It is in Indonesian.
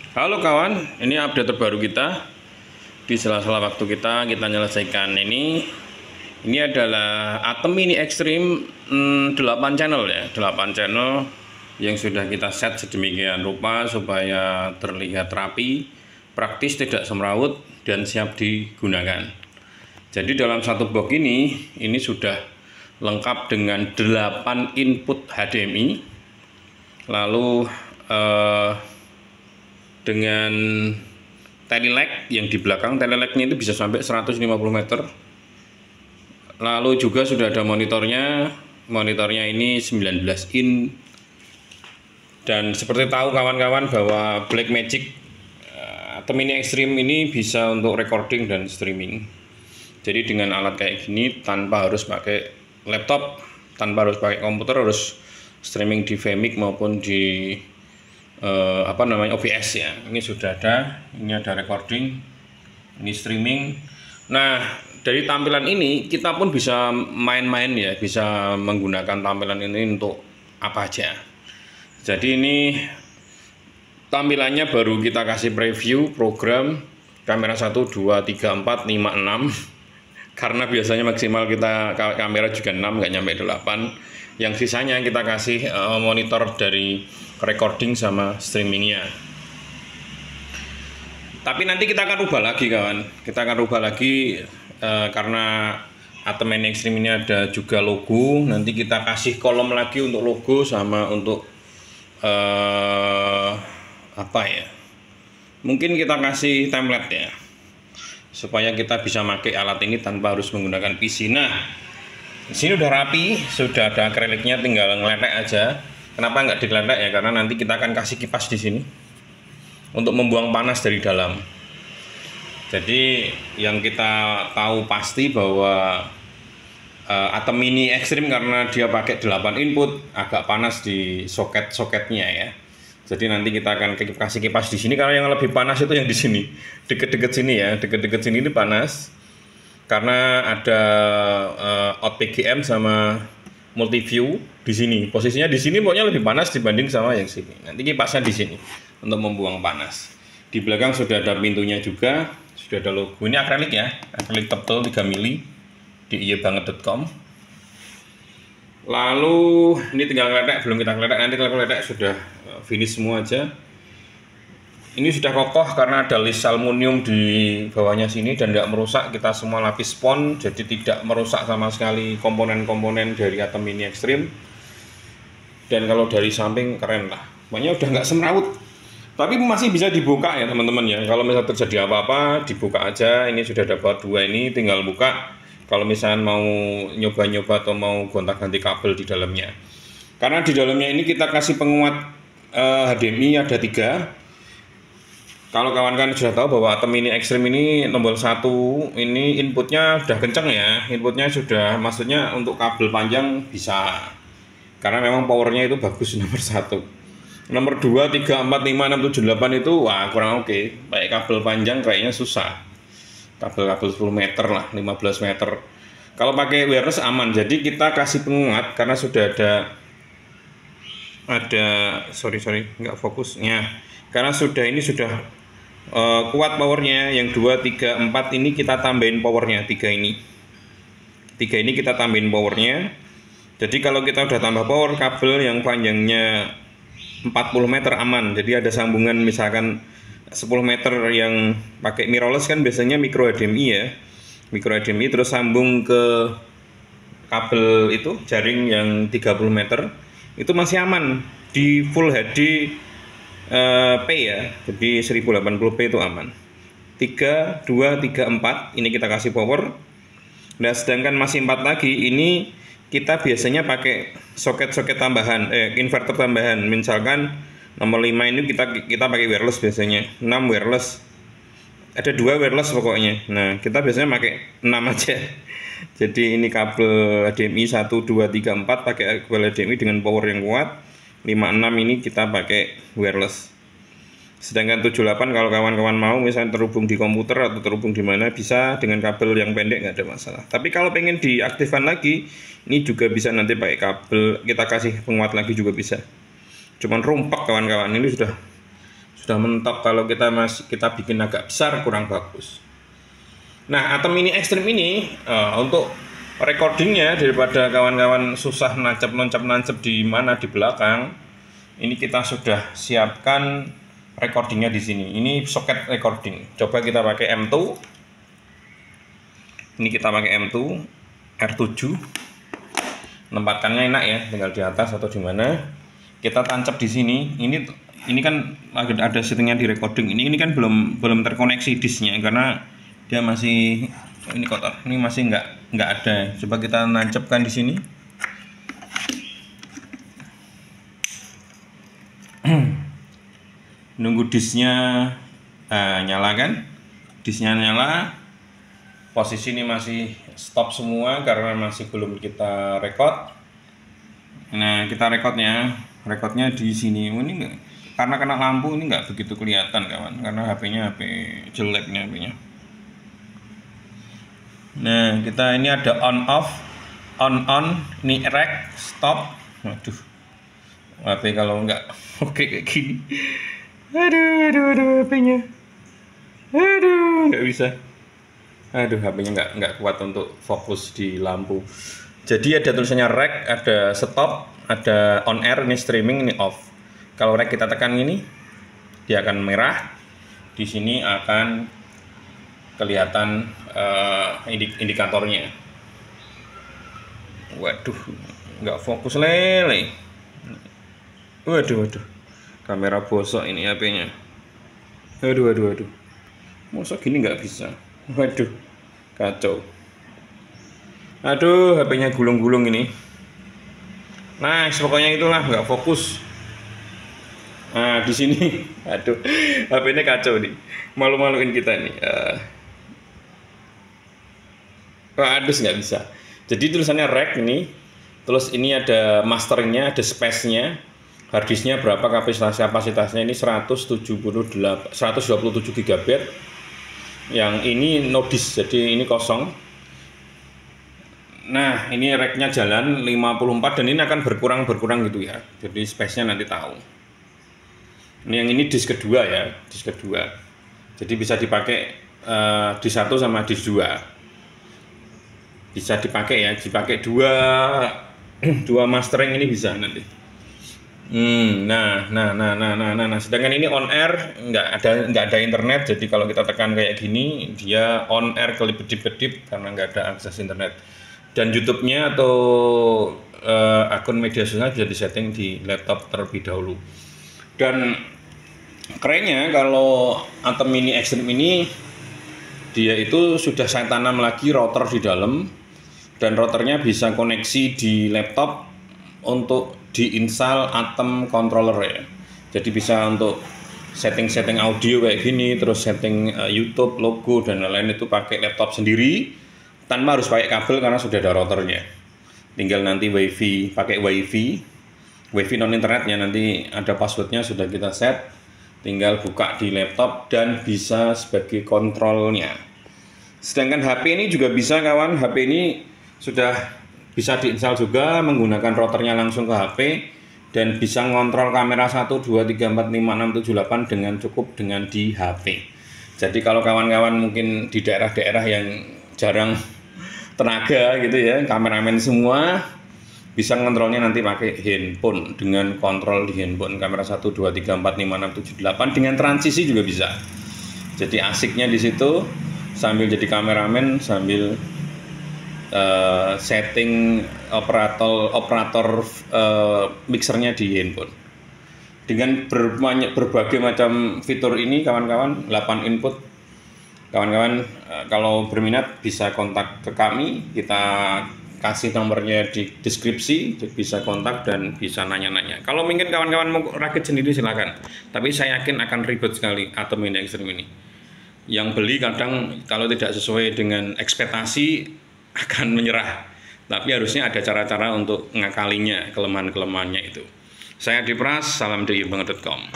Halo kawan, ini update terbaru kita. Di sela-sela waktu kita menyelesaikan ini. Ini adalah Atom Mini Extreme 8 channel ya, 8 channel yang sudah kita set sedemikian rupa supaya terlihat rapi, praktis, tidak semrawut, dan siap digunakan. Jadi dalam satu box ini sudah lengkap dengan 8 input HDMI, lalu dengan telelek yang di belakang. Teleleknya itu bisa sampai 150 meter. Lalu juga sudah ada monitornya. Monitornya ini 19 in. Dan seperti tahu kawan-kawan bahwa Blackmagic Atom Mini Extreme ini bisa untuk recording dan streaming. Jadi dengan alat kayak gini tanpa harus pakai laptop, tanpa harus pakai komputer, harus streaming di Vmic maupun di OBS ya. Ini sudah ada, ini ada recording, ini streaming. Nah, dari tampilan ini kita pun bisa main-main ya, bisa menggunakan tampilan ini untuk apa aja. Jadi ini tampilannya baru kita kasih preview program kamera 1, 2, 3, 4, 5, 6. Karena biasanya maksimal kita kamera juga 6, nggak nyampe 8. Yang sisanya kita kasih monitor dari recording sama streamingnya. Tapi nanti kita akan rubah lagi kawan. Kita akan rubah lagi karena Atom Mini Extreme ini ada juga logo. Nanti kita kasih kolom lagi untuk logo sama untuk apa ya? Mungkin kita kasih template ya, supaya kita bisa pakai alat ini tanpa harus menggunakan PC. Nah, di sini udah rapi, sudah ada akriliknya, tinggal ngeletek aja. Kenapa nggak digeletek ya? Karena nanti kita akan kasih kipas di sini untuk membuang panas dari dalam. Jadi yang kita tahu pasti bahwa Atom Mini Extreme karena dia pakai 8 input agak panas di soket-soketnya ya. Jadi nanti kita akan kasih kipas di sini, karena yang lebih panas itu yang di sini, deket-deket sini ya, deket-deket sini ini panas. Karena ada out PGM sama multiview di sini. Posisinya di sini pokoknya lebih panas dibanding sama yang sini. Nanti kipasnya di sini untuk membuang panas. Di belakang sudah ada pintunya juga, sudah ada logo. Ini akrilik ya, akrilik tebal 3 mili di iyebanget.com. Lalu ini tinggal ngeletek, belum kita ngeletek, nanti kalau ngeletek sudah finish semua aja. Ini sudah kokoh karena ada list aluminium di bawahnya sini dan tidak merusak. Kita semua lapis spon, jadi tidak merusak sama sekali komponen-komponen dari Atom Mini Extreme. Dan kalau dari samping keren lah, pokoknya udah nggak semrawut. Tapi masih bisa dibuka ya teman-teman ya. Kalau misalnya terjadi apa-apa, dibuka aja. Ini sudah ada baut 2 ini, tinggal buka. Kalau misalnya mau nyoba-nyoba atau mau gonta-ganti kabel di dalamnya. Karena di dalamnya ini kita kasih penguat HDMI ada 3. Kalau kawan-kawan sudah tahu bahwa Atom Mini Extreme ini nomor 1 ini inputnya sudah kenceng ya, inputnya sudah, maksudnya untuk kabel panjang bisa, karena memang powernya itu bagus nomor 1. Nomor 2, 3, 4, 5, 6, 7, 8 itu wah kurang oke. Pakai kabel panjang kayaknya susah, kabel-kabel 10 meter lah, 15 meter. Kalau pakai wireless aman. Jadi kita kasih penguat karena sudah ada sorry nggak fokusnya, karena ini sudah kuat powernya. Yang 2, 3, 4 ini kita tambahin powernya, 3 ini kita tambahin powernya. Jadi kalau kita udah tambah power, kabel yang panjangnya 40 meter aman. Jadi ada sambungan, misalkan 10 meter yang pakai mirrorless kan biasanya micro HDMI ya, micro HDMI, terus sambung ke kabel itu jaring yang 30 meter itu masih aman di full HD P ya, jadi 1080p itu aman. 3, 2, 3, 4 ini kita kasih power. Nah, sedangkan masih 4 lagi ini kita biasanya pakai soket-soket tambahan, inverter tambahan. Misalkan nomor 5 ini kita pakai wireless biasanya, 6 wireless. Ada 2 wireless pokoknya. Nah, kita biasanya pakai 6 aja. Jadi ini kabel HDMI 1, 2, 3, 4 pakai kabel HDMI dengan power yang kuat. 5, 6 ini kita pakai wireless. Sedangkan 78 kalau kawan-kawan mau misalnya terhubung di komputer atau terhubung di mana, bisa dengan kabel yang pendek, nggak ada masalah. Tapi kalau pengen diaktifkan lagi, ini juga bisa nanti pakai kabel, kita kasih penguat lagi juga bisa. Cuman rumpak kawan-kawan, ini Sudah mentok. Kalau kita bikin agak besar kurang bagus. Nah, Atom Mini Extreme ini untuk recordingnya, daripada kawan-kawan susah nancep di mana di belakang, ini kita sudah siapkan recordingnya di sini. Ini soket recording. Coba kita pakai M2. Ini kita pakai M2 R7. Menempatkannya enak ya, tinggal di atas atau di mana. Kita tancap di sini. Ini kan ada settingnya di recording. Ini kan belum terkoneksi disknya karena dia masih ini kotor. Ini masih nggak ada. Coba kita nancapkan di sini. Nunggu disknya nyala kan. Disknya nyala, posisi ini masih stop semua karena masih belum kita record. Nah, kita recordnya di sini. Ini enggak, karena kena lampu ini nggak begitu kelihatan kawan, karena HP-nya HP jelek nih HP-nya. Nah, kita ini ada on off, on ini rec, stop. Waduh, HP kalau nggak oke kayak gini. Aduh HP-nya. Aduh, nggak bisa. Aduh, HP-nya nggak kuat untuk fokus di lampu. Jadi ada tulisannya rec, ada stop, ada on air, ini streaming, ini off. Kalau rec kita tekan ini, dia akan merah. Di sini akan kelihatan indikatornya. Waduh, nggak fokus lele. Waduh. Kamera bosok ini HP-nya. Aduh. Masa gini nggak bisa. Waduh, kacau. Aduh, HP-nya gulung-gulung ini. Nah, pokoknya itulah nggak fokus. Nah, di sini, aduh, HP-nya kacau nih. Malu-maluin kita nih. Aduh, nggak bisa. Jadi tulisannya rec ini. Terus ini ada masternya, ada space-nya. Harddisknya berapa, kapasitasnya ini 127 GB. Yang ini no disk, jadi ini kosong. Nah, ini rack-nya jalan 54 dan ini akan berkurang gitu ya. Jadi space-nya nanti tahu. Ini yang ini disk kedua ya, disk kedua. Jadi bisa dipakai disk 1 sama disk 2. Bisa dipakai ya, dipakai dua mastering ini bisa nanti. Nah. Sedangkan ini on air nggak ada internet, jadi kalau kita tekan kayak gini dia on air kelip-kedip karena nggak ada akses internet. Dan YouTube-nya atau akun media sosial bisa disetting di laptop terlebih dahulu. Dan kerennya kalau Atom Mini Extreme ini dia itu sudah saya tanam lagi router di dalam, dan routernya bisa koneksi di laptop untuk diinstal Atom controller ya. Jadi bisa untuk setting audio kayak gini, terus setting YouTube, logo dan lain-lain itu pakai laptop sendiri tanpa harus pakai kabel karena sudah ada routernya. Tinggal nanti pakai wifi non internetnya, nanti ada passwordnya sudah kita set, tinggal buka di laptop dan bisa sebagai kontrolnya. Sedangkan HP ini juga bisa kawan, HP ini sudah bisa diinstal juga menggunakan routernya langsung ke HP dan bisa ngontrol kamera 1, 2, 3, 4, 5, 6, 7, 8 dengan cukup dengan di HP. Jadi kalau kawan-kawan mungkin di daerah-daerah yang jarang tenaga gitu ya, kameramen semua, bisa ngontrolnya nanti pakai handphone dengan kontrol di handphone, kamera 1, 2, 3, 4, 5, 6, 7, 8 dengan transisi juga bisa. Jadi asiknya di situ sambil jadi kameramen sambil setting operator mixernya di handphone. Dengan berbagai macam fitur ini kawan-kawan, 8 input. Kawan-kawan kalau berminat bisa kontak ke kami, kita kasih nomornya di deskripsi, bisa kontak dan bisa nanya-nanya. Kalau mungkin kawan-kawan mau rakit sendiri silakan, tapi saya yakin akan ribet sekali Atom Mini Extreme ini. Yang beli kadang kalau tidak sesuai dengan ekspektasi akan menyerah, tapi harusnya ada cara-cara untuk ngakalinya kelemahan-kelemahannya itu. Saya Dipras, salam dari banget.com.